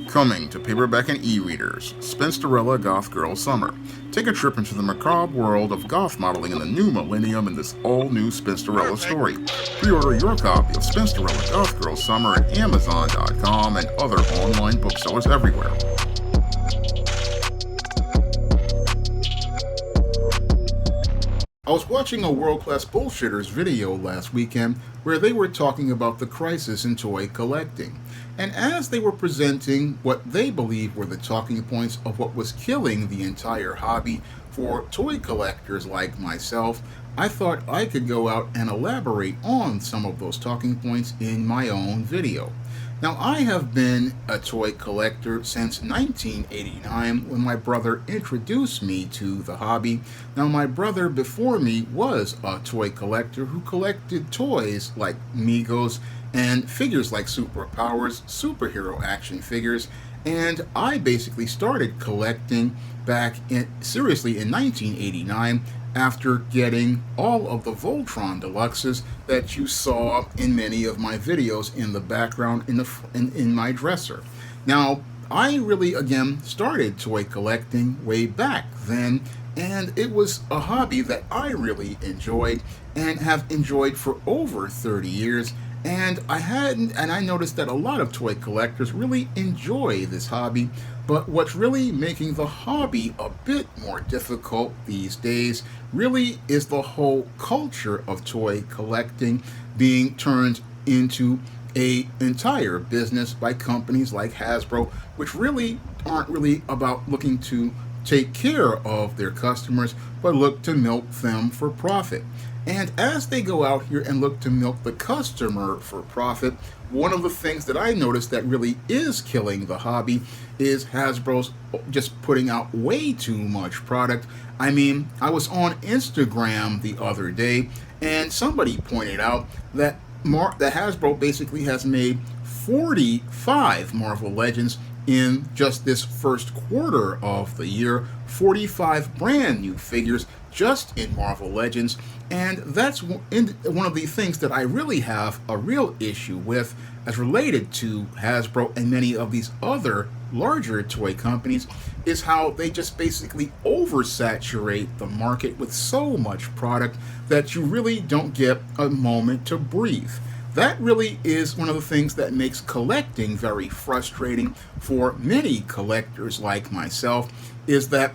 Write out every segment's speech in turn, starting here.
Coming to paperback and e-readers, Spinsterella Goth Girl Summer. Take a trip into the macabre world of goth modeling in the new millennium in this all-new Spinsterella story. Pre-order your copy of Spinsterella Goth Girl Summer at Amazon.com and other online booksellers everywhere. I was watching a World Class Bullshitters video last weekend where they were talking about the crisis in toy collecting. And as they were presenting what they believe were the talking points of what was killing the entire hobby for toy collectors like myself, I thought I could go out and elaborate on some of those talking points in my own video. Now, I have been a toy collector since 1989 when my brother introduced me to the hobby. Now, my brother before me was a toy collector who collected toys like Migos and figures like Superpowers, superhero action figures, and I basically started collecting seriously in 1989 after getting all of the Voltron Deluxes that you saw in many of my videos in the background in my dresser. Now, I really, again, started toy collecting way back then, and it was a hobby that I really enjoyed and have enjoyed for over 30 years. And I noticed that a lot of toy collectors really enjoy this hobby, but what's really making the hobby a bit more difficult these days really is the whole culture of toy collecting being turned into a entire business by companies like Hasbro, which really aren't really about looking to take care of their customers, but look to milk them for profit. And as they go out here and look to milk the customer for profit, one of the things that I noticed that really is killing the hobby is Hasbro's just putting out way too much product. I mean, I was on Instagram the other day, and somebody pointed out that Hasbro basically has made 45 Marvel Legends in just this first quarter of the year, 45 brand new figures just in Marvel Legends, and that's one of the things that I really have a real issue with as related to Hasbro and many of these other larger toy companies is how they just basically oversaturate the market with so much product that you really don't get a moment to breathe. That really is one of the things that makes collecting very frustrating for many collectors like myself, is that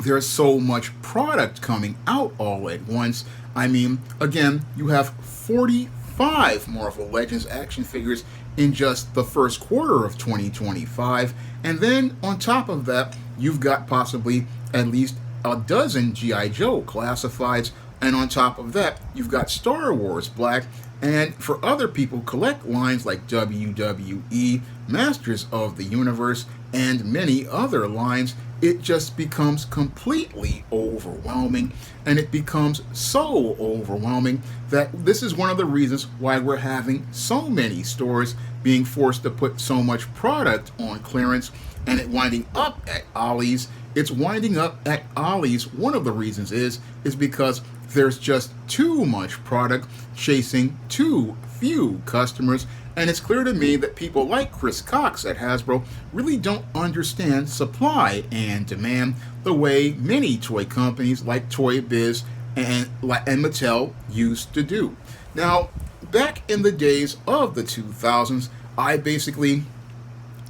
there's so much product coming out all at once. I mean, again, you have 45 Marvel Legends action figures in just the first quarter of 2025, and then on top of that, you've got possibly at least a dozen G.I. Joe classifieds, and on top of that, you've got Star Wars Black, and for other people collect lines like WWE, Masters of the Universe, and many other lines. It just becomes completely overwhelming, and it becomes so overwhelming that this is one of the reasons why we're having so many stores being forced to put so much product on clearance, and it winding up at Ollie's. It's winding up at Ollie's. One of the reasons is because there's just too much product chasing too few customers, and it's clear to me that people like Chris Cox at Hasbro really don't understand supply and demand the way many toy companies like Toy Biz and Mattel used to do. Now, back in the days of the 2000s, I basically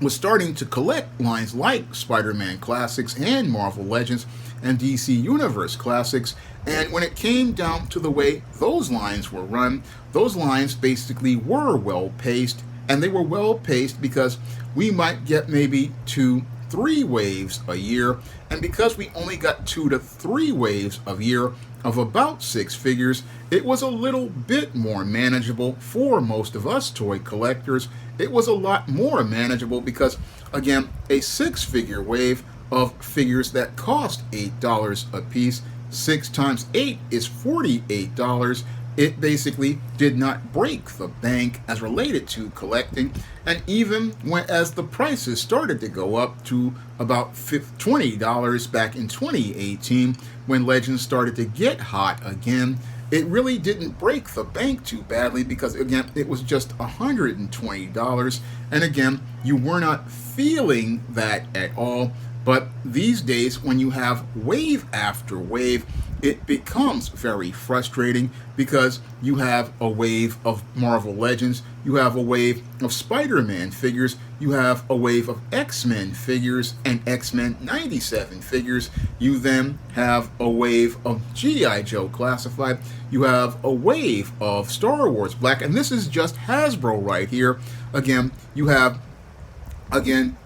was starting to collect lines like Spider-Man Classics and Marvel Legends and DC Universe Classics, and when it came down to the way those lines were run, those lines basically were well-paced, and they were well-paced because we might get maybe 2-3 waves a year, and because we only got 2 to 3 waves a year of about 6 figures, it was a little bit more manageable for most of us toy collectors. It was a lot more manageable because, again, a 6-figure wave of figures that cost $8 a piece, 6 times 8 is $48. It basically did not break the bank as related to collecting, and even as the prices started to go up to about $20 back in 2018, when Legends started to get hot again, it really didn't break the bank too badly because, again, it was just $120. And again, you were not feeling that at all. But these days, when you have wave after wave, it becomes very frustrating because you have a wave of Marvel Legends, you have a wave of Spider-Man figures, you have a wave of X-Men figures and X-Men 97 figures, you then have a wave of G.I. Joe Classified, you have a wave of Star Wars Black, and this is just Hasbro right here. Again, you have,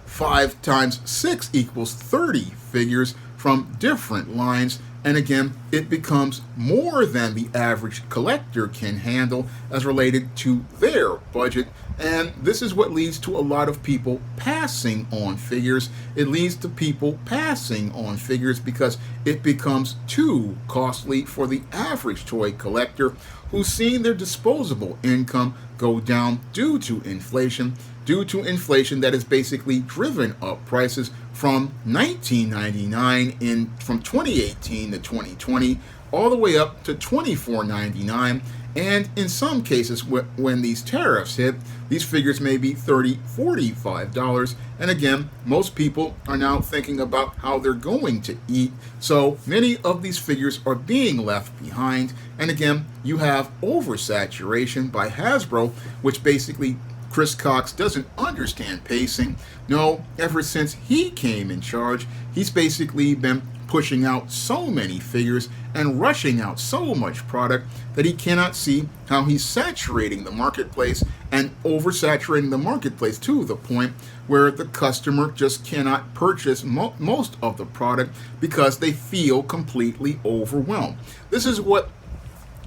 5 times 6 equals 30 figures from different lines. And again, it becomes more than the average collector can handle as related to their budget. And this is what leads to a lot of people passing on figures. It leads to people passing on figures because it becomes too costly for the average toy collector who's seen their disposable income go down due to inflation that has basically driven up prices from $19.99 from 2018 to 2020 all the way up to $24.99. And in some cases, when these tariffs hit, these figures may be $30, $45. And again, most people are now thinking about how they're going to eat. So many of these figures are being left behind. And again, you have Oversaturation by Hasbro, which basically Chris Cox doesn't understand pacing. No, ever since he came in charge, he's basically been pushing out so many figures and rushing out so much product that he cannot see how he's saturating the marketplace and oversaturating the marketplace to the point where the customer just cannot purchase most of the product because they feel completely overwhelmed. This is what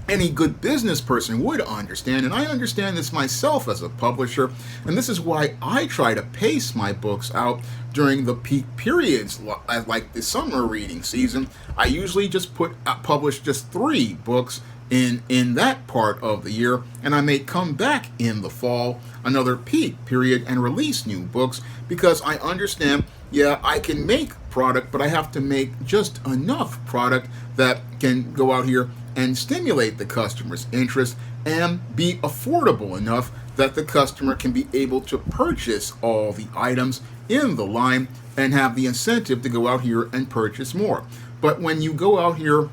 any good business person would understand, and I understand this myself as a publisher, and this is why I try to pace my books out during the peak periods like the summer reading season. I usually just publish just 3 books in that part of the year, and I may come back in the fall, another peak period, and release new books because I understand, yeah, I can make product, but I have to make just enough product that can go out here and stimulate the customer's interest and be affordable enough that the customer can be able to purchase all the items in the line and have the incentive to go out here and purchase more. But when you go out here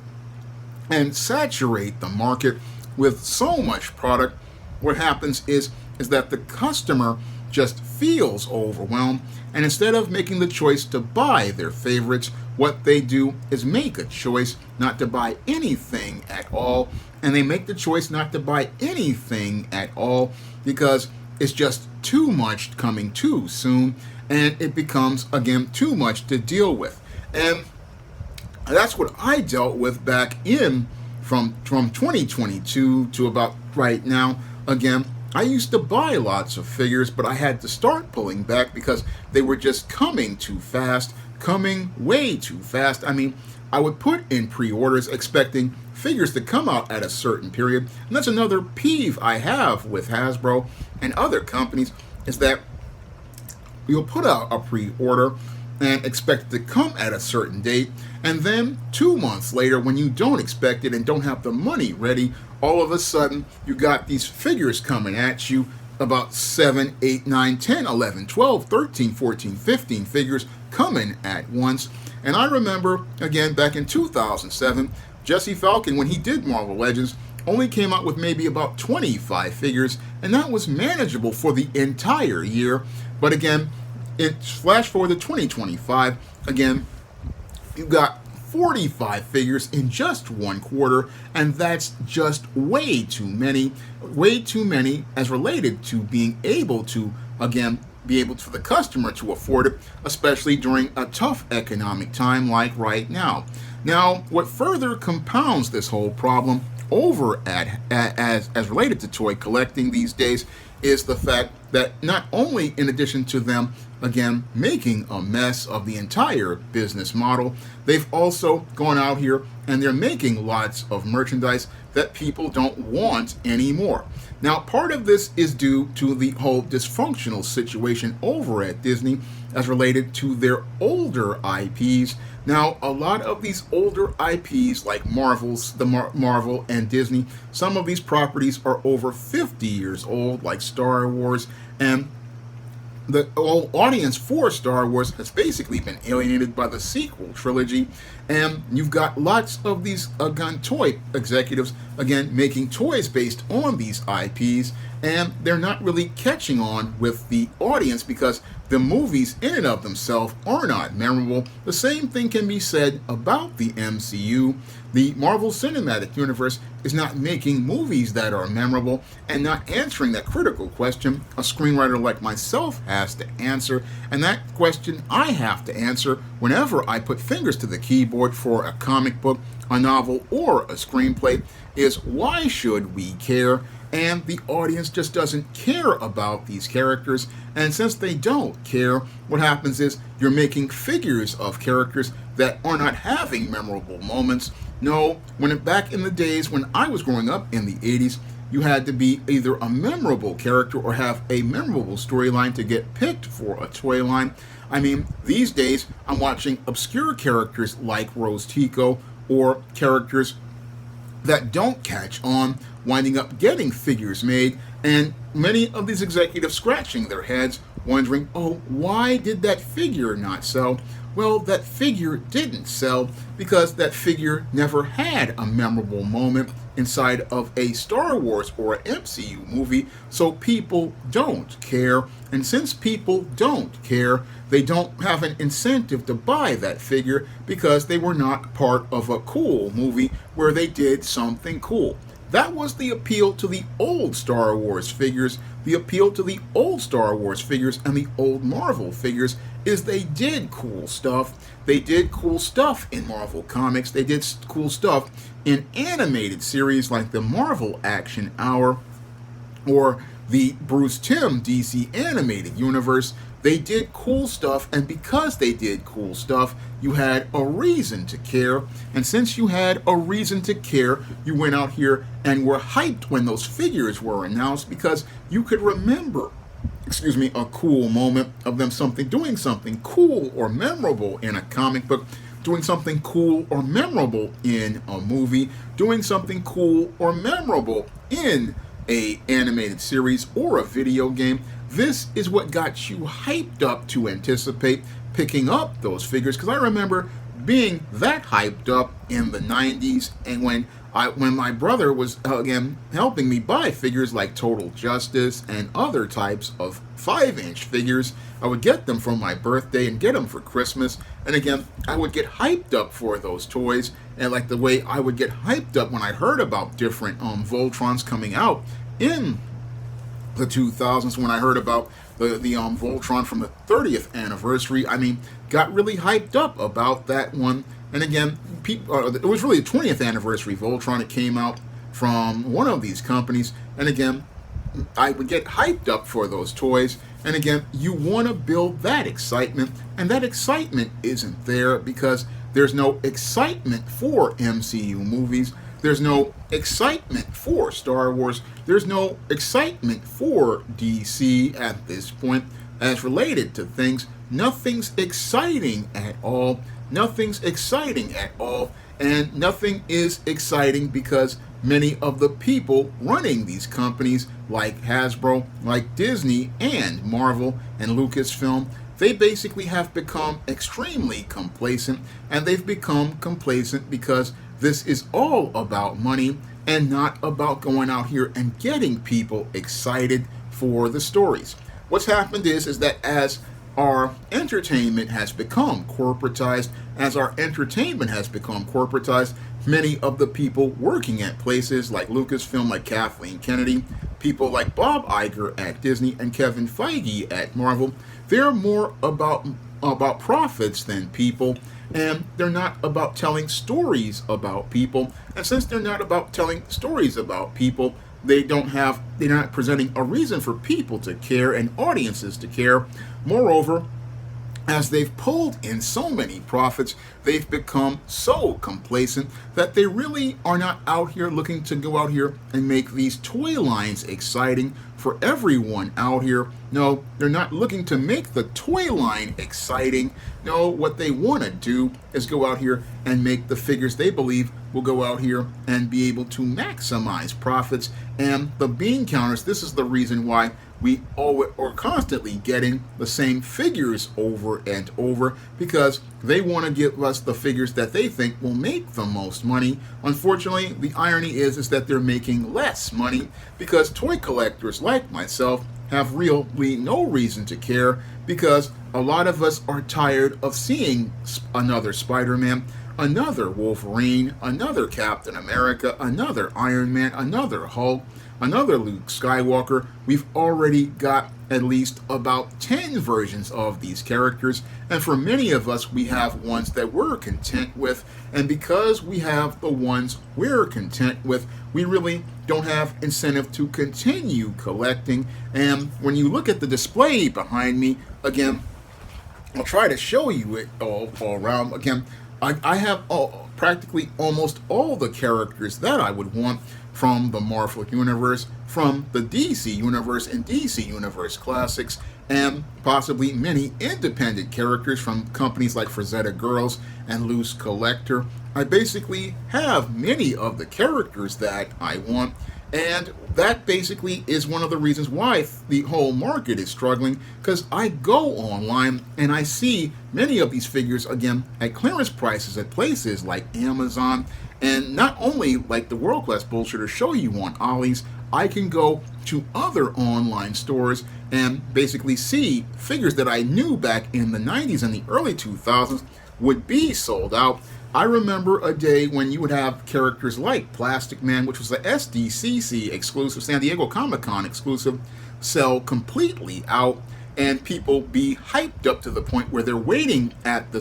and saturate the market with so much product, what happens is that the customer just feels overwhelmed, and instead of making the choice to buy their favorites, what they do is make a choice not to buy anything at all, and they make the choice not to buy anything at all because it's just too much coming too soon, and it becomes, again, too much to deal with. And that's what I dealt with back in from 2022 to about right now. Again, I used to buy lots of figures, but I had to start pulling back because they were just coming too fast, coming way too fast. I mean, I would put in pre-orders expecting figures to come out at a certain period, and that's another peeve I have with Hasbro and other companies, is that you'll put out a pre-order and expect it to come at a certain date, and then 2 months later, when you don't expect it and don't have the money ready, all of a sudden you got these figures coming at you, about 7, 8, 9, 10, 11, 12, 13, 14, 15 figures coming at once. And I remember, again, back in 2007, Jesse Falcon, when he did Marvel Legends, only came out with maybe about 25 figures, and that was manageable for the entire year. But again, it's flash forward to 2025, again, you got 45 figures in just 1 quarter, and that's just way too many as related to being able to, again, be able for the customer to afford it, especially during a tough economic time like right now. Now, what further compounds this whole problem over as related to toy collecting these days is the fact that not only, in addition to them, again, making a mess of the entire business model, they've also gone out here and they're making lots of merchandise that people don't want anymore. Now, part of this is due to the whole dysfunctional situation over at Disney as related to their older IPs. Now, a lot of these older IPs, like Marvel and Disney, some of these properties are over 50 years old, like Star Wars, and the audience for Star Wars has basically been alienated by the sequel trilogy, and you've got lots of these toy executives again making toys based on these IPs, and they're not really catching on with the audience because the movies in and of themselves are not memorable. The same thing can be said about the MCU. The Marvel Cinematic Universe is not making movies that are memorable and not answering that critical question a screenwriter like myself has to answer, and that question I have to answer whenever I put fingers to the keyboard for a comic book, a novel, or a screenplay is, why should we care? And the audience just doesn't care about these characters, and since they don't care, what happens is you're making figures of characters that are not having memorable moments. No, back in the days when I was growing up in the 80s, you had to be either a memorable character or have a memorable storyline to get picked for a toy line. I mean, these days I'm watching obscure characters like Rose Tico or characters that don't catch on winding up getting figures made, and many of these executives scratching their heads wondering, oh, why did that figure not sell? Well, that figure didn't sell because that figure never had a memorable moment inside of a Star Wars or an MCU movie, so people don't care. And since people don't care, they don't have an incentive to buy that figure because they were not part of a cool movie where they did something cool. That was the appeal to the old Star Wars figures. The appeal to the old Star Wars figures and the old Marvel figures is they did cool stuff. They did cool stuff in Marvel Comics. They did cool stuff in animated series like the Marvel Action Hour or the Bruce Timm DC Animated Universe. They did cool stuff, and because they did cool stuff, you had a reason to care. And since you had a reason to care, you went out here and were hyped when those figures were announced because you could remember, a cool moment of them doing something cool or memorable in a comic book, doing something cool or memorable in a movie, doing something cool or memorable in a animated series or a video game. This is what got you hyped up to anticipate picking up those figures, because I remember being that hyped up in the 90s, and when my brother was again helping me buy figures like Total Justice and other types of 5-inch figures, I would get them for my birthday and get them for Christmas, and again I would get hyped up for those toys, and like the way I would get hyped up when I heard about different Voltrons coming out in the 2000s, when I heard about the Voltron from the 30th anniversary. I mean, got really hyped up about that one. And again, it was really the 20th anniversary Voltron. It came out from one of these companies. And again, I would get hyped up for those toys. And again, you want to build that excitement. And that excitement isn't there because there's no excitement for MCU movies. There's no excitement for Star Wars. There's no excitement for DC at this point as related to things. Nothing's exciting at all. Nothing's exciting at all. And nothing is exciting because many of the people running these companies like Hasbro, like Disney and Marvel and Lucasfilm, they basically have become extremely complacent, and they've become complacent because this is all about money and not about going out here and getting people excited for the stories. What's happened is that as our entertainment has become corporatized, many of the people working at places like Lucasfilm, like Kathleen Kennedy, people like Bob Iger at Disney and Kevin Feige at Marvel, they're more about profits than people, and they're not about telling stories about people. And since they're not about telling stories about people, they're not presenting a reason for people to care and audiences to care. Moreover, as they've pulled in so many profits, they've become so complacent that they really are not out here looking to go out here and make these toy lines exciting for everyone out here. No, they're not looking to make the toy line exciting. No, what they want to do is go out here and make the figures they believe will go out here and be able to maximize profits. And the bean counters, this is the reason why we are constantly getting the same figures over and over, because they want to give us the figures that they think will make the most money. Unfortunately, the irony is that they're making less money because toy collectors like myself have really no reason to care, because a lot of us are tired of seeing another Spider-Man, another Wolverine, another Captain America, another Iron Man, another Hulk, another Luke Skywalker. We've already got at least about 10 versions of these characters, and for many of us, we have ones that we're content with, and because we have the ones we're content with, we really don't have incentive to continue collecting. And when you look at the display behind me, again, I'll try to show you it all around. Again, I have practically almost all the characters that I would want from the Marvel Universe, from the DC Universe and DC Universe Classics, and possibly many independent characters from companies like Frazetta Girls and Loose Collector. I basically have many of the characters that I want, and that basically is one of the reasons why the whole market is struggling, because I go online and I see many of these figures, again, at clearance prices at places like Amazon. And not only like the World Class Bullshitters show you on Ollie's, I can go to other online stores and basically see figures that I knew back in the 90s and the early 2000s would be sold out. I remember a day when you would have characters like Plastic Man, which was the SDCC exclusive, San Diego Comic-Con exclusive, sell completely out, and people be hyped up to the point where they're waiting at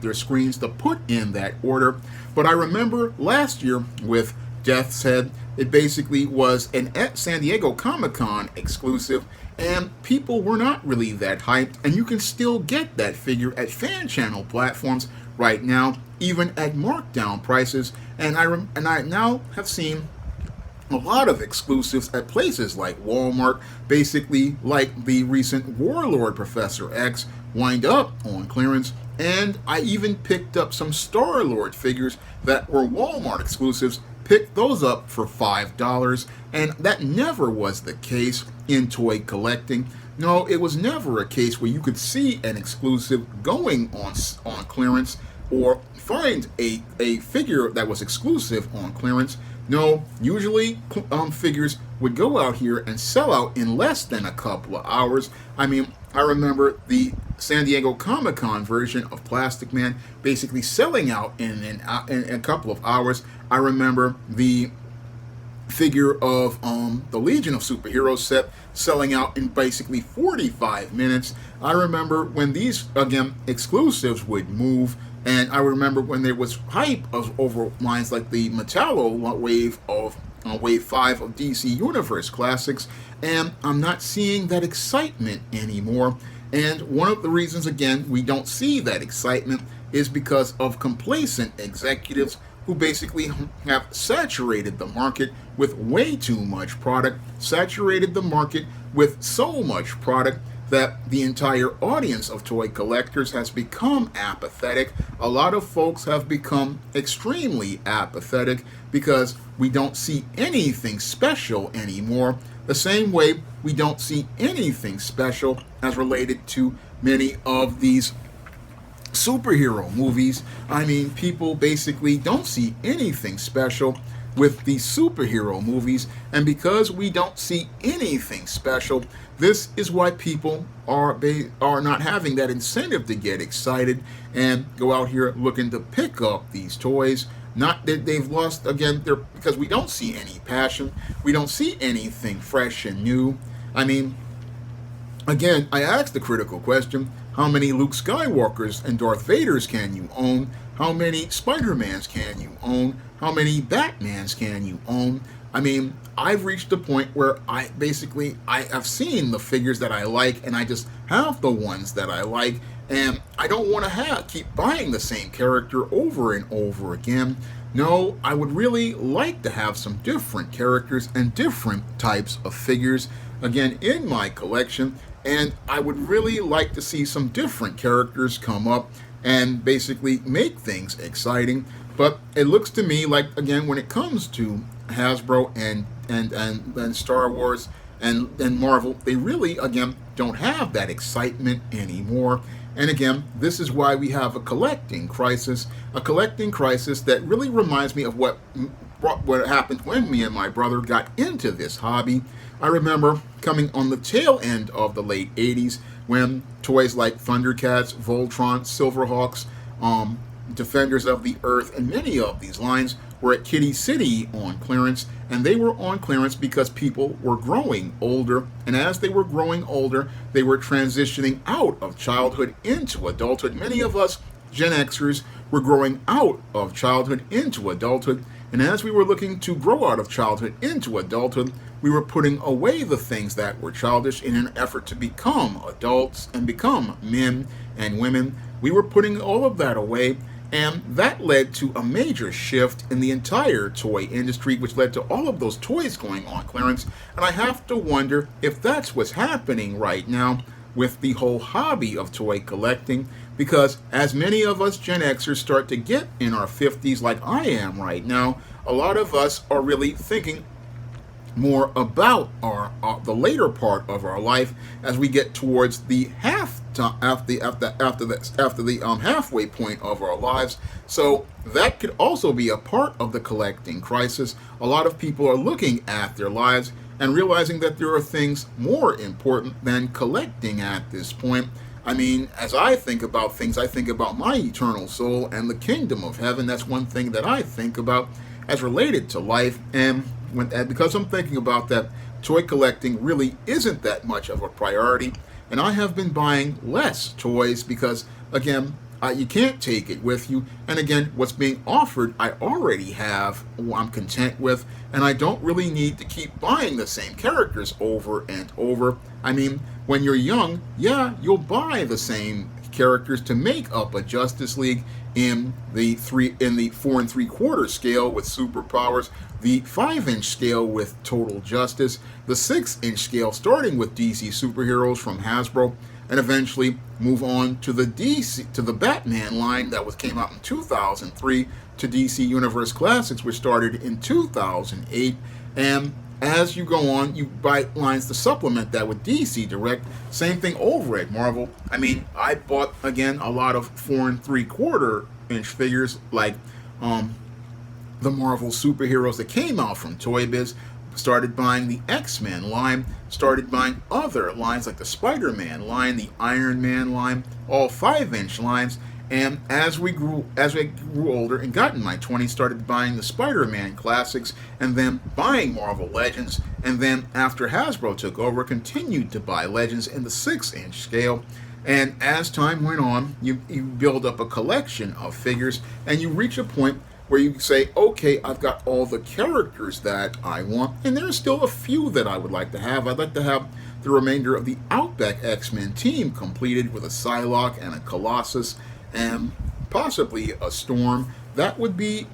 their screens to put in that order. But I remember last year with Death's Head, it basically was an San Diego Comic-Con exclusive, and people were not really that hyped, and you can still get that figure at fan channel platforms right now, even at markdown prices. And I now have seen a lot of exclusives at places like Walmart, basically like the recent Warlord Professor X wind up on clearance, and I even picked up some Star-Lord figures that were Walmart exclusives, picked those up for $5, and that never was the case in toy collecting. No, it was never a case where you could see an exclusive going on clearance or find a figure that was exclusive on clearance. No, usually figures would go out here and sell out in less than a couple of hours. I mean, I remember the San Diego Comic-Con version of Plastic Man basically selling out in a couple of hours. I remember the figure of the Legion of Superheroes set selling out in basically 45 minutes. I remember when these, again, exclusives would move, and I remember when there was hype over lines like the Metallo wave of Wave 5 of DC Universe Classics, and I'm not seeing that excitement anymore. And one of the reasons, again, we don't see that excitement is because of complacent executives who basically have saturated the market with way too much product, saturated the market with so much product that the entire audience of toy collectors has become apathetic. A lot of folks have become extremely apathetic because we don't see anything special anymore, the same way we don't see anything special as related to many of these superhero movies. I mean, people basically don't see anything special with these superhero movies, and because we don't see anything special, this is why people are not having that incentive to get excited and go out here looking to pick up these toys. Not that they've lost, again, because we don't see any passion, we don't see anything fresh and new. I mean, again, I asked the critical question: how many Luke Skywalkers and Darth Vaders can you own? How many Spider-Mans can you own? How many Batmans can you own? I mean, I've reached a point where I have seen the figures that I like, and I just have the ones that I like, and I don't want to keep buying the same character over and over again. No, I would really like to have some different characters and different types of figures again in my collection, and I would really like to see some different characters come up and basically make things exciting. But it looks to me like, again, when it comes to Hasbro and Star Wars and Marvel, they really, again, don't have that excitement anymore. And again, this is why we have a collecting crisis that really reminds me of what happened when me and my brother got into this hobby. I remember coming on the tail end of the late 80s when toys like Thundercats, Voltron, Silverhawks, Defenders of the Earth, and many of these lines were at Kitty City on clearance, and they were on clearance because people were growing older, and as they were growing older, they were transitioning out of childhood into adulthood. Many of us Gen Xers were growing out of childhood into adulthood, and as we were looking to grow out of childhood into adulthood, we were putting away the things that were childish in an effort to become adults and become men and women. We were putting all of that away, and that led to a major shift in the entire toy industry, which led to all of those toys going on clearance. And I have to wonder if that's what's happening right now with the whole hobby of toy collecting, because as many of us Gen Xers start to get in our 50s like I am right now, a lot of us are really thinking more about the later part of our life as we get towards the halfway point of our lives. So that could also be a part of the collecting crisis. A lot of people are looking at their lives and realizing that there are things more important than collecting at this point. I mean, as I think about things, I think about my eternal soul and the kingdom of heaven. That's one thing that I think about as related to life, and because I'm thinking about that, toy collecting really isn't that much of a priority, and I have been buying less toys because, again, you can't take it with you, and again, what's being offered I already have, I'm content with, and I don't really need to keep buying the same characters over and over. I mean, when you're young, yeah, you'll buy the same characters to make up a Justice League in the 4 3/4 scale with superpowers, the 5-inch scale with Total Justice, the 6-inch scale starting with DC superheroes from Hasbro, and eventually move on to the Batman line that came out in 2003, to DC Universe Classics, which started in 2008, and as you go on, you buy lines to supplement that with DC Direct. Same thing over at Marvel. I mean, I bought, again, a lot of 4 3/4 inch figures like the Marvel superheroes that came out from Toy Biz. Started buying the X-Men line, started buying other lines like the Spider-Man line, the Iron Man line, all 5-inch lines. And as I grew older and got in my 20s, started buying the Spider-Man classics and then buying Marvel Legends. And then after Hasbro took over, continued to buy Legends in the 6-inch scale. And as time went on, you build up a collection of figures, and you reach a point where you say, okay, I've got all the characters that I want, and there's still a few that I would like to have. I'd like to have the remainder of the Outback X-Men team completed with a Psylocke and a Colossus and possibly a Storm. That would be,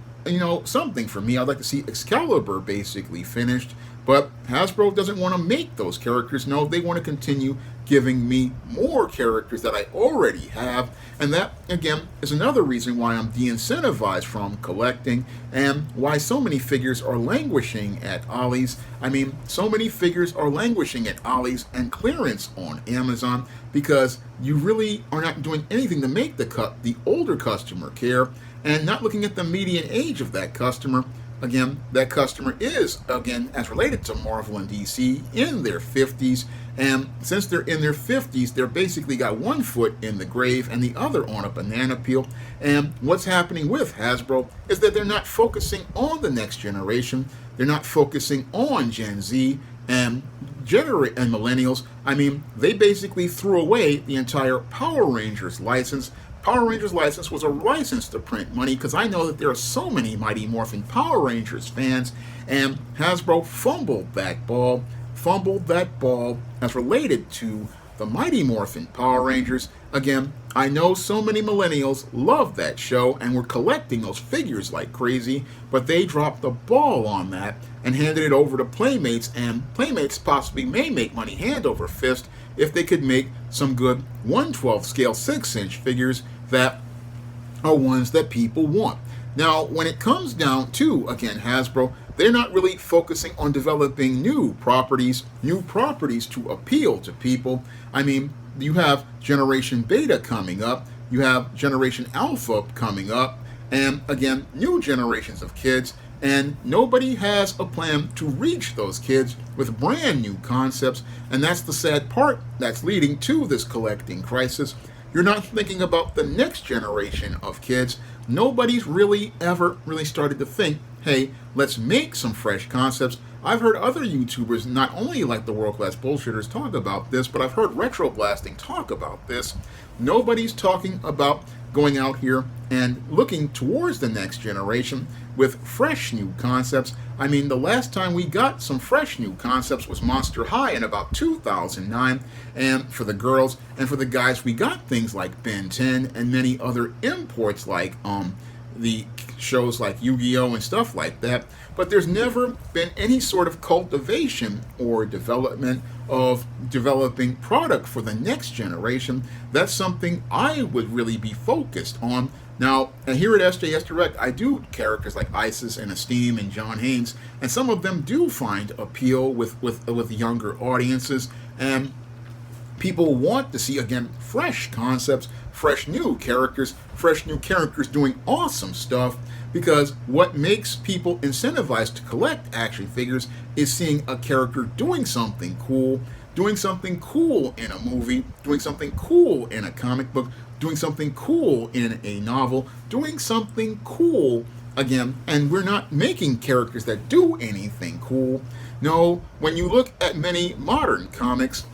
something for me. I'd like to see Excalibur basically finished, but Hasbro doesn't want to make those characters. No, they want to continue giving me more characters that I already have, and that, again, is another reason why I'm de-incentivized from collecting and why so many figures are languishing at Ollie's. I mean, so many figures are languishing at Ollie's and clearance on Amazon because you really are not doing anything to make the older customer care and not looking at the median age of that customer. Again, that customer is, again, as related to Marvel and DC, in their 50s. And since they're in their 50s, they're basically got one foot in the grave and the other on a banana peel. And what's happening with Hasbro is that they're not focusing on the next generation. They're not focusing on Gen Z and millennials. I mean, they basically threw away the entire Power Rangers license Power Rangers license was a license to print money because I know that there are so many Mighty Morphin Power Rangers fans, and Hasbro fumbled that ball as related to the Mighty Morphin Power Rangers. Again, I know so many millennials love that show and were collecting those figures like crazy, but they dropped the ball on that and handed it over to Playmates, and Playmates possibly may make money hand over fist if they could make some good 1/12 scale 6-inch figures that are ones that people want. Now, when it comes down to, again, Hasbro, they're not really focusing on developing new properties to appeal to people. I mean, you have Generation Beta coming up, you have Generation Alpha coming up, and again, new generations of kids, and nobody has a plan to reach those kids with brand new concepts, and that's the sad part that's leading to this collecting crisis. You're not thinking about the next generation of kids. Nobody's really ever started to think, hey, let's make some fresh concepts. I've heard other YouTubers, not only like the World Class Bullshitters, talk about this, but I've heard Retro Blasting talk about this. Nobody's talking about going out here and looking towards the next generation with fresh new concepts. I mean, the last time we got some fresh new concepts was Monster High in about 2009, and for the girls and for the guys, we got things like Ben 10 and many other imports like the shows like Yu-Gi-Oh! And stuff like that. But there's never been any sort of cultivation or development of developing product for the next generation. That's something I would really be focused on. Now, and here at SJS Direct, I do characters like Isis and Esteem and John Haynes, and some of them do find appeal with younger audiences, and people want to see, again, fresh concepts, fresh new characters doing awesome stuff, because what makes people incentivized to collect action figures is seeing a character doing something cool in a movie, doing something cool in a comic book, doing something cool in a novel, doing something cool again, and we're not making characters that do anything cool. No, when you look at many modern comics,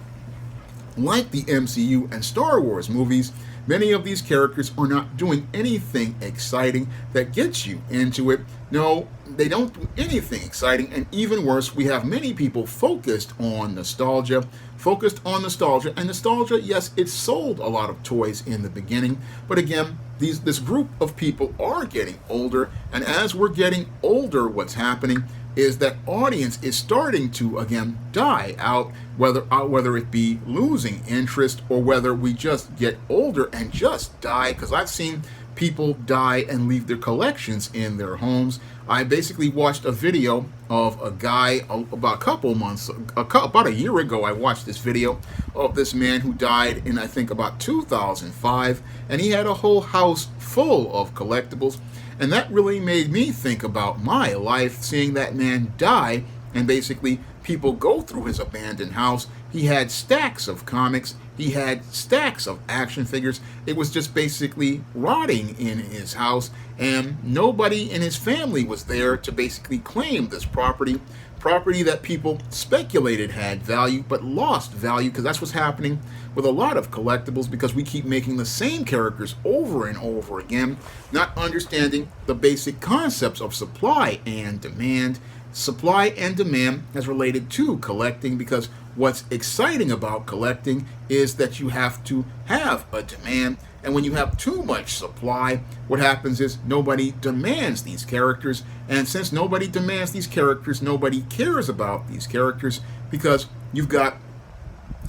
like the MCU and Star Wars movies, many of these characters are not doing anything exciting that gets you into it. No, they don't do anything exciting, and even worse, we have many people focused on nostalgia, and nostalgia, yes, it sold a lot of toys in the beginning, but again, this group of people are getting older, and as we're getting older, what's happening is that audience is starting to, again, die out, whether it be losing interest or whether we just get older and just die, because I've seen people die and leave their collections in their homes. I basically watched a video of a guy about a year ago. I watched this video of this man who died in, I think, about 2005, and he had a whole house full of collectibles. And that really made me think about my life, seeing that man die, and basically people go through his abandoned house. He had stacks of comics, he had stacks of action figures. It was just basically rotting in his house, and nobody in his family was there to basically claim this property that people speculated had value but lost value, because that's what's happening with a lot of collectibles, because we keep making the same characters over and over again, not understanding the basic concepts of supply and demand. Supply and demand as related to collecting, because what's exciting about collecting is that you have to have a demand, and when you have too much supply, what happens is nobody demands these characters, and since nobody demands these characters, nobody cares about these characters, because you've got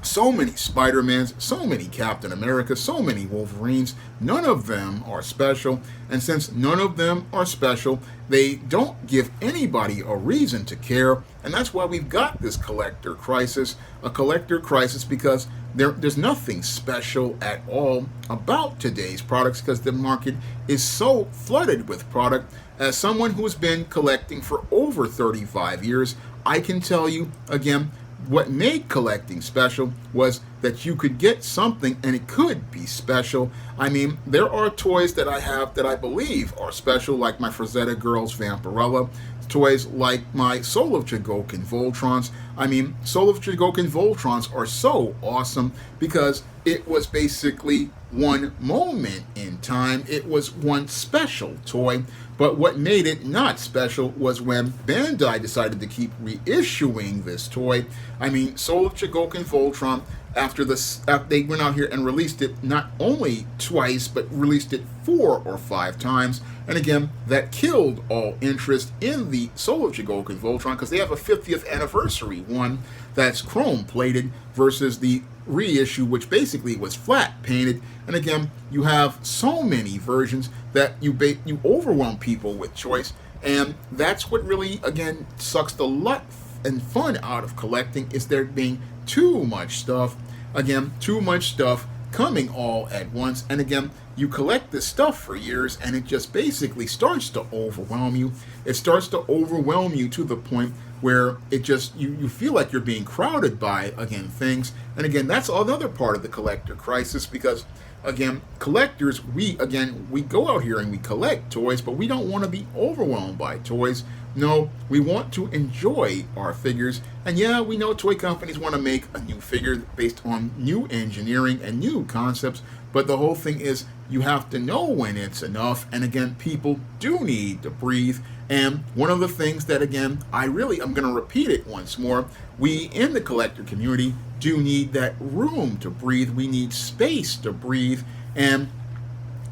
so many Spider-Mans, so many Captain Americas, so many Wolverines. None of them are special, and since none of them are special, they don't give anybody a reason to care, and that's why we've got this collector crisis. A collector crisis because there's nothing special at all about today's products, because the market is so flooded with product. As someone who has been collecting for over 35 years, I can tell you, again, what made collecting special was that you could get something and it could be special. I mean, there are toys that I have that I believe are special, like my Frazetta Girls Vampirella, toys like my Soul of Chogokin Voltrons. I mean, Soul of Chogokin Voltrons are so awesome because it was basically one moment in time. It was one special toy. But what made it not special was when Bandai decided to keep reissuing this toy. I mean, Soul of Chogokin Voltron, after they went out here and released it not only twice, but released it 4 or 5 times. And again, that killed all interest in the Soul of Chogokin Voltron because they have a 50th anniversary one that's chrome plated versus the reissue, which basically was flat painted. And again, you have so many versions that you overwhelm people with choice, and that's what really, again, sucks the luck and fun out of collecting, is there being too much stuff. Again, too much stuff coming all at once, and again, you collect this stuff for years, and it just basically starts to overwhelm you. It starts to overwhelm you to the point where it just, you feel like you're being crowded by, again, things. And again, that's another part of the collector crisis, because again, collectors, we go out here and we collect toys, but we don't want to be overwhelmed by toys. No, we want to enjoy our figures. And yeah, we know toy companies want to make a new figure based on new engineering and new concepts, but the whole thing is you have to know when it's enough. And again, people do need to breathe. And one of the things that, again, I'm going to repeat it once more, we in the collector community do need that room to breathe. We need space to breathe. And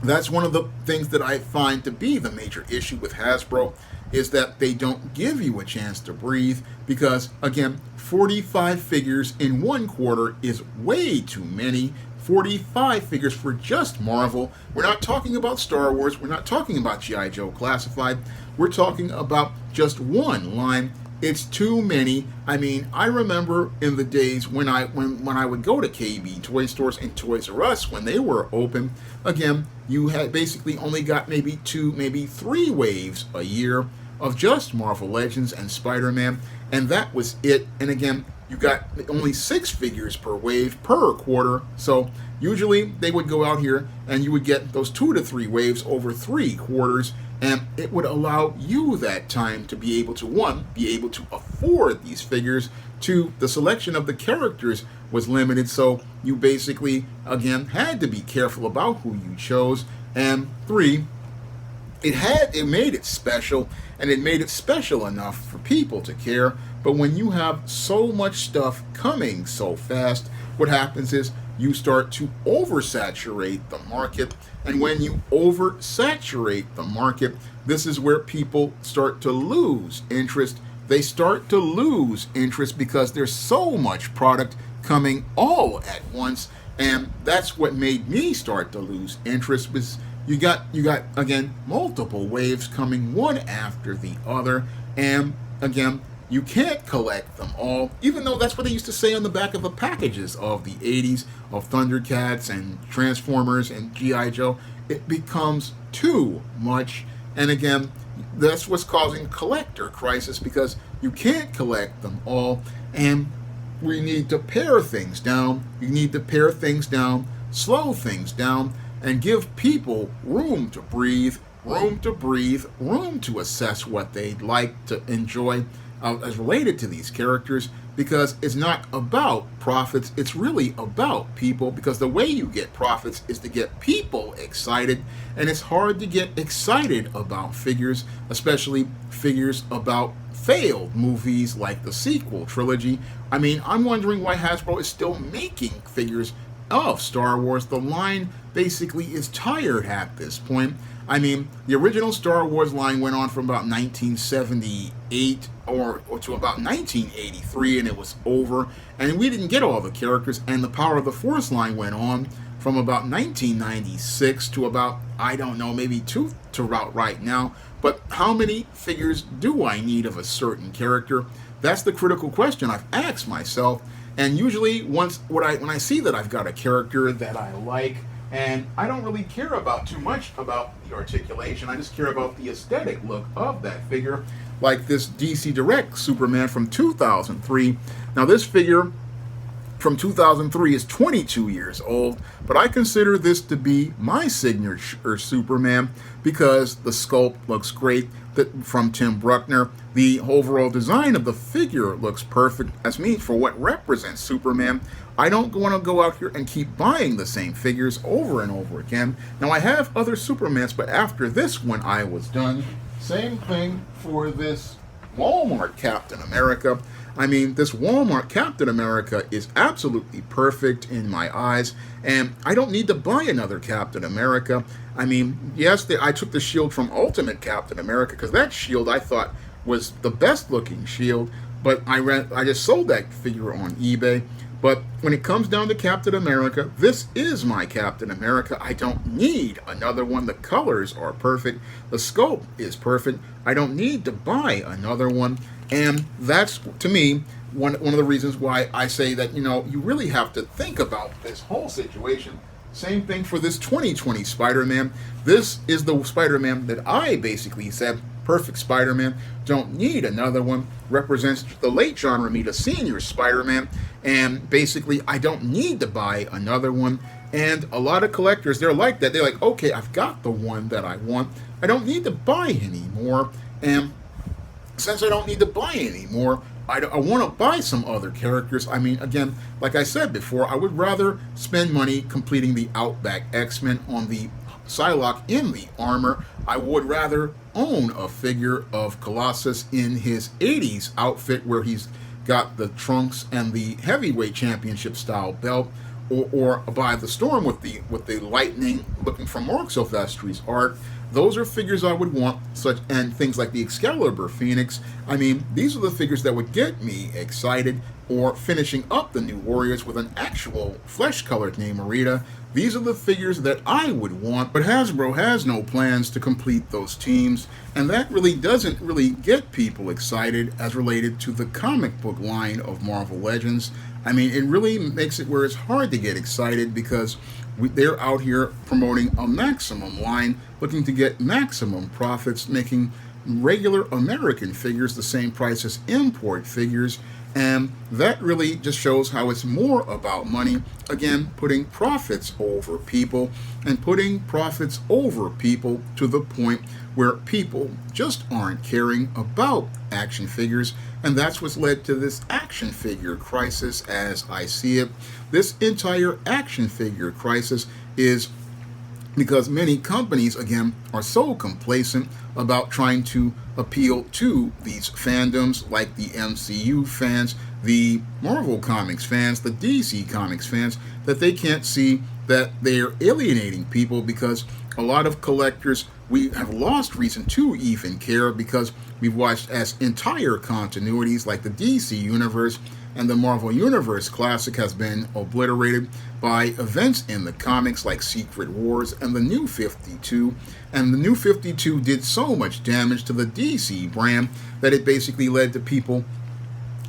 that's one of the things that I find to be the major issue with Hasbro, is that they don't give you a chance to breathe, because again, 45 figures in 1 quarter is way too many. 45 figures for just Marvel. We're not talking about Star Wars, we're not talking about G.I. Joe Classified, we're talking about just one line. It's too many. I mean, I remember in the days when I would go to KB toy stores and Toys R Us when they were open. Again, you had basically only got maybe 2, maybe 3 waves a year of just Marvel Legends and Spider-Man, and that was it. And again, you got only 6 figures per wave per quarter. So usually they would go out here and you would get those 2 to 3 waves over 3 quarters, and it would allow you that time to be able to, 1, be able to afford these figures, 2, the selection of the characters was limited, so you basically, again, had to be careful about who you chose, and 3, it made it special, and it made it special enough for people to care. But when you have so much stuff coming so fast, what happens is you start to oversaturate the market. And when you oversaturate the market, this is where people start to lose interest. They start to lose interest because there's so much product coming all at once. And that's what made me start to lose interest, was you got again multiple waves coming one after the other, and again, you can't collect them all, even though that's what they used to say on the back of the packages of the 80s of Thundercats and Transformers and G.I. Joe. It becomes too much, and again, that's what's causing a collector crisis, because you can't collect them all, and we need to pare things down. You need to pare things down, slow things down, and give people room to breathe, room to assess what they'd like to enjoy as related to these characters, because it's not about profits, it's really about people, because the way you get profits is to get people excited, and it's hard to get excited about figures, especially figures about failed movies like the sequel trilogy. I mean, I'm wondering why Hasbro is still making figures of Star Wars. The line basically is tired at this point. I mean, the original Star Wars line went on from about 1978 or to about 1983, and it was over, and we didn't get all the characters. And the Power of the Force line went on from about 1996 to about, I don't know, maybe 2 to about right now. But how many figures do I need of a certain character? That's the critical question I've asked myself. And usually when I see that I've got a character that I like, and I don't really care about too much about the articulation, I just care about the aesthetic look of that figure, like this DC Direct Superman from 2003. Now this figure from 2003 is 22 years old, but I consider this to be my signature Superman because the sculpt looks great from Tim Bruckner. The overall design of the figure looks perfect as me for what represents Superman. I don't want to go out here and keep buying the same figures over and over again. Now, I have other Supermans, but after this one, I was done. Same thing for this Walmart Captain America. I mean, this Walmart Captain America is absolutely perfect in my eyes, and I don't need to buy another Captain America. I mean, yes, I took the shield from Ultimate Captain America because that shield I thought was the best looking shield, but I just sold that figure on eBay. But when it comes down to Captain America, this is my Captain America. I don't need another one. The colors are perfect. The sculpt is perfect. I don't need to buy another one. And that's, to me, one of the reasons why I say that, you really have to think about this whole situation. Same thing for this 2020 Spider-Man. This is the Spider-Man that I basically said, perfect Spider-Man, don't need another one, represents the late John Romita Sr. Spider-Man, and basically I don't need to buy another one. And a lot of collectors, they're like that. They're like, okay, I've got the one that I want. I don't need to buy anymore. And since I don't need to buy anymore, I want to buy some other characters. I mean, again, like I said before, I would rather spend money completing the Outback X-Men on the Psylocke in the armor. I would rather own a figure of Colossus in his 80s outfit where he's got the trunks and the heavyweight championship style belt, or buy the Storm with the lightning looking from Mark Silvestri's art. Those are figures I would want, and things like the Excalibur Phoenix. I mean, these are the figures that would get me excited, or finishing up the New Warriors with an actual flesh-colored Namorita. These are the figures that I would want, but Hasbro has no plans to complete those teams, and that really doesn't really get people excited as related to the comic book line of Marvel Legends. I mean, it really makes it where it's hard to get excited because they're out here promoting a maximum line, looking to get maximum profits, making regular American figures the same price as import figures, and that really just shows how it's more about money. Again, putting profits over people, and putting profits over people to the point where people just aren't caring about action figures, and that's what's led to this action figure crisis as I see it. This entire action figure crisis is because many companies, again, are so complacent about trying to appeal to these fandoms like the MCU fans, the Marvel Comics fans, the DC Comics fans, that they can't see that they're alienating people, because a lot of collectors, we have lost reason to even care because we've watched as entire continuities like the DC Universe and the Marvel Universe Classic has been obliterated by events in the comics like Secret Wars and the New 52. And the New 52 did so much damage to the DC brand that it basically led to people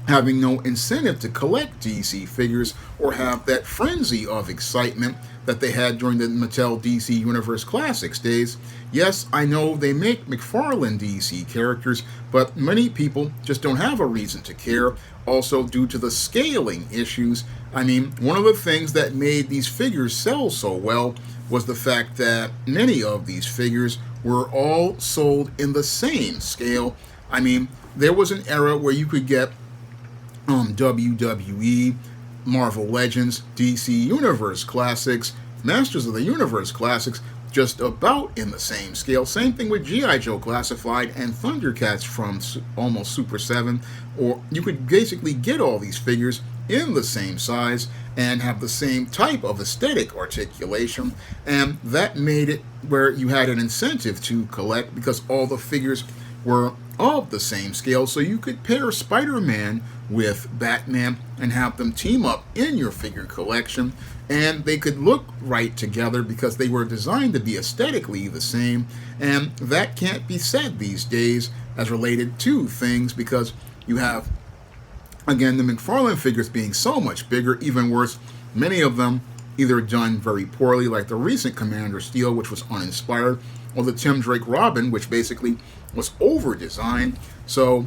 having no incentive to collect DC figures or have that frenzy of excitement that they had during the Mattel DC Universe Classics days. Yes, I know they make McFarlane DC characters, but many people just don't have a reason to care, also due to the scaling issues. I mean, one of the things that made these figures sell so well was the fact that many of these figures were all sold in the same scale. I mean, there was an era where you could get WWE, Marvel Legends, DC Universe Classics, Masters of the Universe Classics, just about in the same scale. Same thing with G.I. Joe Classified and Thundercats from almost Super 7, or you could basically get all these figures in the same size and have the same type of aesthetic articulation, and that made it where you had an incentive to collect because all the figures were of the same scale, so you could pair Spider-Man with Batman and have them team up in your figure collection, and they could look right together because they were designed to be aesthetically the same, and that can't be said these days as related to things because you have, again, the McFarlane figures being so much bigger. Even worse, many of them either done very poorly, like the recent Commander Steel, which was uninspired, or the Tim Drake Robin, which basically was over-designed. So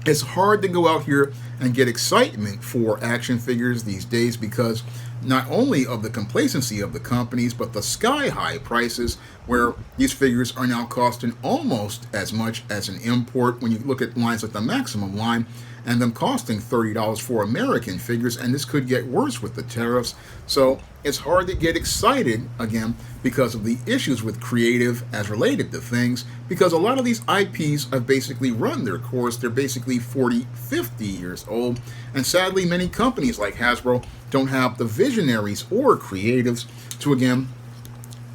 It's hard to go out here and get excitement for action figures these days because not only of the complacency of the companies, but the sky high prices where these figures are now costing almost as much as an import when you look at lines like the Maximum line and them costing $30 for American figures, and this could get worse with the tariffs. So it's hard to get excited again because of the issues with creative as related to things, because a lot of these IPs have basically run their course. They're basically 40, 50 years old, and sadly many companies like Hasbro don't have the visionaries or creatives to again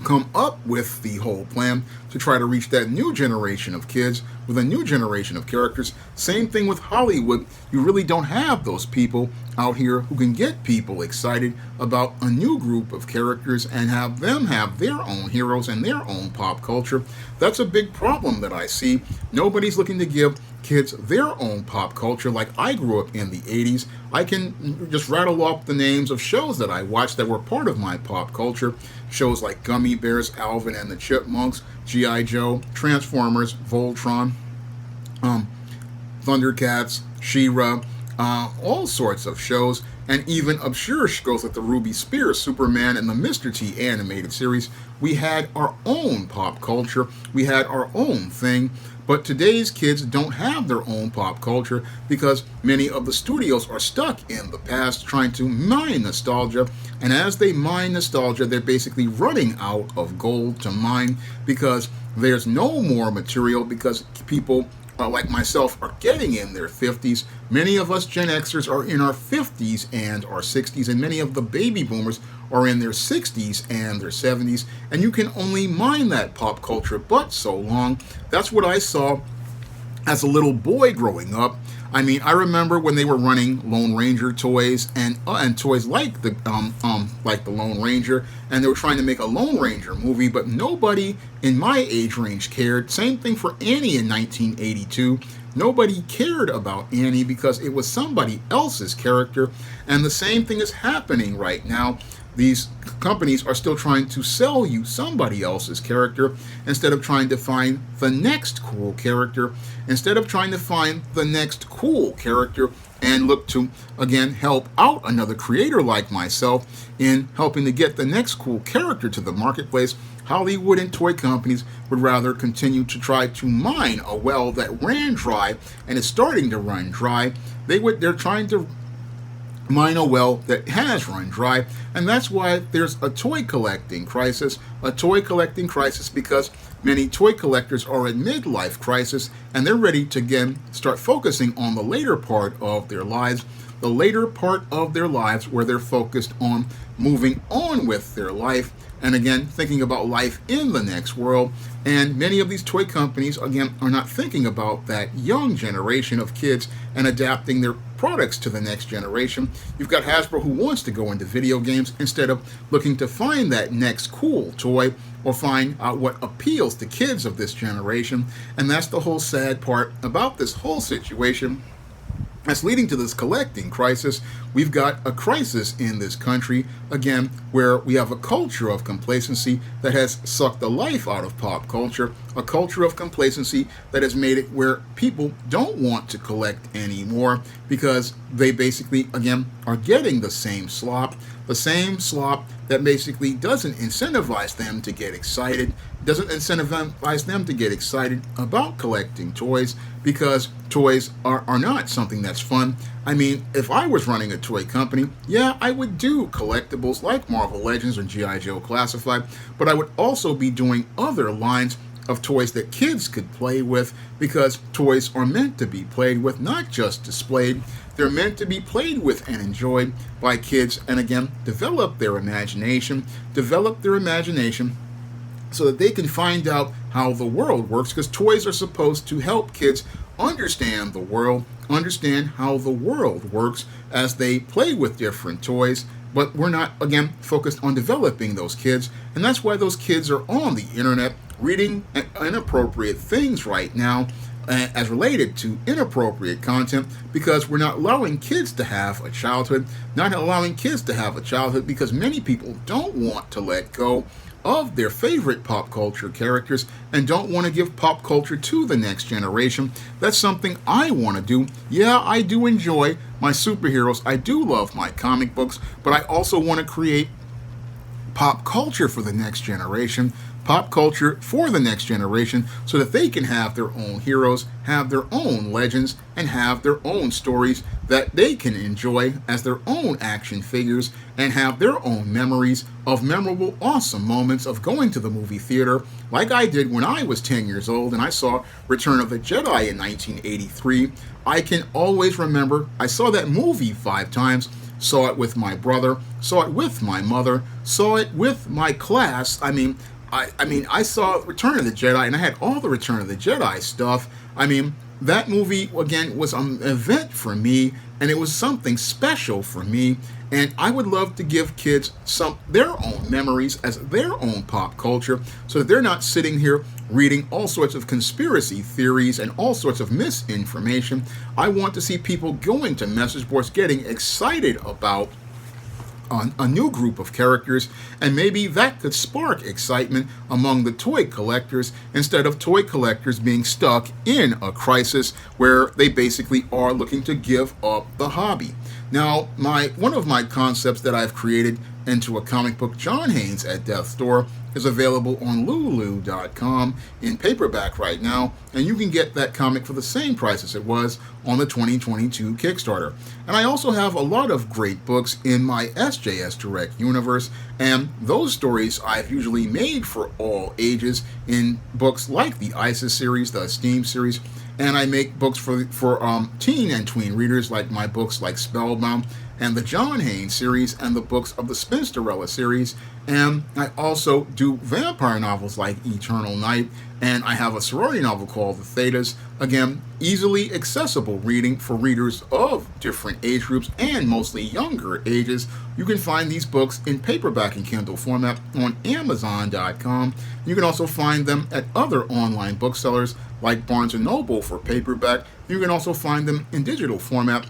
come up with the whole plan to try to reach that new generation of kids with a new generation of characters. Same thing with Hollywood. You really don't have those people out here who can get people excited about a new group of characters and have them have their own heroes and their own pop culture. That's a big problem that I see. Nobody's looking to give kids their own pop culture like I grew up in the 80s. I can just rattle off the names of shows that I watched that were part of my pop culture. Shows like Gummy Bears, Alvin and the Chipmunks, G.I. Joe, Transformers, Voltron, Thundercats, She-Ra, all sorts of shows, and even obscure shows like the Ruby Spears, Superman, and the Mr. T animated series. We had our own pop culture. We had our own thing. But today's kids don't have their own pop culture because many of the studios are stuck in the past trying to mine nostalgia. And as they mine nostalgia, they're basically running out of gold to mine because there's no more material, because people like myself are getting in their 50s. Many of us Gen Xers are in our 50s and our 60s, and many of the baby boomers are in their 60s and their 70s, and you can only mine that pop culture but so long. That's what I saw as a little boy growing up. I mean, I remember when they were running Lone Ranger toys and toys like the Lone Ranger, and they were trying to make a Lone Ranger movie, but nobody in my age range cared. Same thing for Annie in 1982. Nobody cared about Annie because it was somebody else's character, and the same thing is happening right now. These companies are still trying to sell you somebody else's character instead of trying to find the next cool character, instead of trying to find the next cool character and look to, again, help out another creator like myself in helping to get the next cool character to the marketplace. Hollywood and toy companies would rather continue to try to mine a well that ran dry and is starting to run dry. They're trying to mine a well that has run dry, and that's why there's a toy collecting crisis. A toy collecting crisis because many toy collectors are in midlife crisis, and they're ready to again start focusing on the later part of their lives, where they're focused on moving on with their life and again thinking about life in the next world. And many of these toy companies again are not thinking about that young generation of kids and adapting their products to the next generation. You've got Hasbro who wants to go into video games instead of looking to find that next cool toy or find out what appeals to kids of this generation. And that's the whole sad part about this whole situation. That's leading to this collecting crisis. We've got a crisis in this country, again, where we have a culture of complacency that has sucked the life out of pop culture, a culture of complacency that has made it where people don't want to collect anymore because they basically, again, are getting the same slop that basically doesn't incentivize them to get excited, doesn't incentivize them to get excited about collecting toys, because toys are not something that's fun. I mean, if I was running a toy company, yeah, I would do collectibles like Marvel Legends or G.I. Joe Classified, but I would also be doing other lines of toys that kids could play with, because toys are meant to be played with, not just displayed. They're meant to be played with and enjoyed by kids, and again, develop their imagination so that they can find out how the world works, because toys are supposed to help kids understand the world, understand how the world works as they play with different toys. But we're not, again, focused on developing those kids, and that's why those kids are on the internet reading inappropriate things right now, as related to inappropriate content, because we're not allowing kids to have a childhood, because many people don't want to let go of their favorite pop culture characters and don't want to give pop culture to the next generation. That's something I want to do. Yeah, I do enjoy my superheroes. I do love my comic books, but I also want to create pop culture for the next generation, so that they can have their own heroes, have their own legends, and have their own stories that they can enjoy as their own action figures, and have their own memories of memorable, awesome moments of going to the movie theater, like I did when I was 10 years old and I saw Return of the Jedi in 1983. I can always remember I saw that movie 5 times. Saw it with my brother, saw it with my mother, saw it with my class. I saw Return of the Jedi, and I had all the Return of the Jedi stuff. That movie, again, was an event for me, and it was something special for me. And I would love to give kids their own memories as their own pop culture, so that they're not sitting here reading all sorts of conspiracy theories and all sorts of misinformation. I want to see people going to message boards, getting excited about a new group of characters, and maybe that could spark excitement among the toy collectors, instead of toy collectors being stuck in a crisis where they basically are looking to give up the hobby. Now, one of my concepts that I've created into a comic book, John Haynes at Death's Door, is available on Lulu.com in paperback right now, and you can get that comic for the same price as it was on the 2022 Kickstarter. And I also have a lot of great books in my SJS Direct universe, and those stories I've usually made for all ages in books like the ISIS series, the Esteem series, and I make books for teen and tween readers, like my books like Spellbound and the John Haynes series and the books of the Spinsterella series. And I also do vampire novels like Eternal Night, and I have a sorority novel called The Thetas. Again, easily accessible reading for readers of different age groups and mostly younger ages. You can find these books in paperback and Kindle format on Amazon.com. You can also find them at other online booksellers like Barnes & Noble for paperback. You can also find them in digital format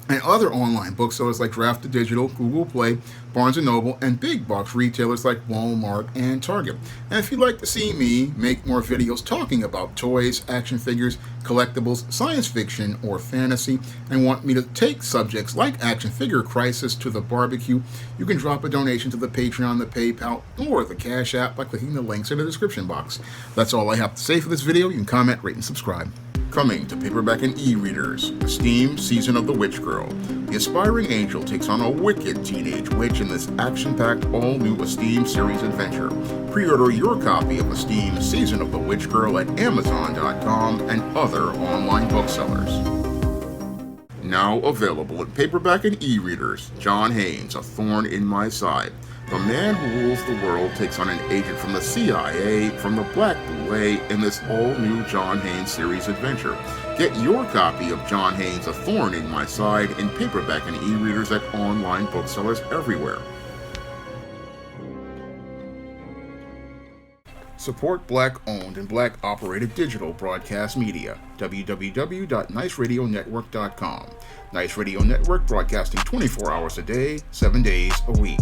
and other online booksellers like Draft to Digital, Google Play, Barnes & Noble, and big box retailers like Walmart and Target. And if you'd like to see me make more videos talking about toys, action figures, collectibles, science fiction, or fantasy, and want me to take subjects like Action Figure Crisis to the barbecue, you can drop a donation to the Patreon, the PayPal, or the Cash App by clicking the links in the description box. That's all I have to say for this video. You can comment, rate, and subscribe. Coming to paperback and e-readers, Esteem Season of the Witch Girl. The aspiring angel takes on a wicked teenage witch in this action-packed, all-new Esteem series adventure. Pre-order your copy of Esteem Season of the Witch Girl at Amazon.com and other online booksellers. Now available in paperback and e-readers, John Haynes, A Thorn in My Side. The man who rules the world takes on an agent from the CIA, from the Black Boule, in this all-new John Haynes series adventure. Get your copy of John Haynes' A Thorn in My Side in paperback and e-readers at online booksellers everywhere. Support Black-owned and Black-operated digital broadcast media. www.niceradionetwork.com. Nice Radio Network, broadcasting 24 hours a day, 7 days a week.